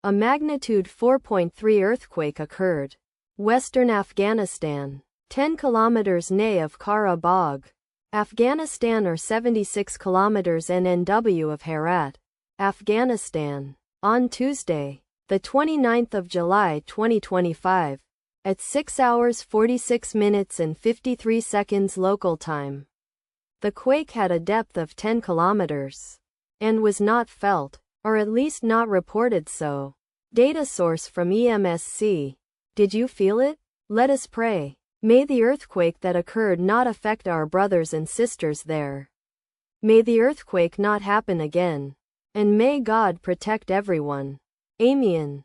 A magnitude 4.3 earthquake occurred. Western Afghanistan. 10 kilometers NE of Kara Bagh, Afghanistan or 76 kilometers NNW of Herat, Afghanistan. On Tuesday, the 29th of July 2025, at 6 hours 46 minutes and 53 seconds local time. The quake had a depth of 10 kilometers and was not felt, or at least not reported so. Data source from EMSC. Did you feel it? Let us pray. May the earthquake that occurred not affect our brothers and sisters there. May the earthquake not happen again. And may God protect everyone. Amen.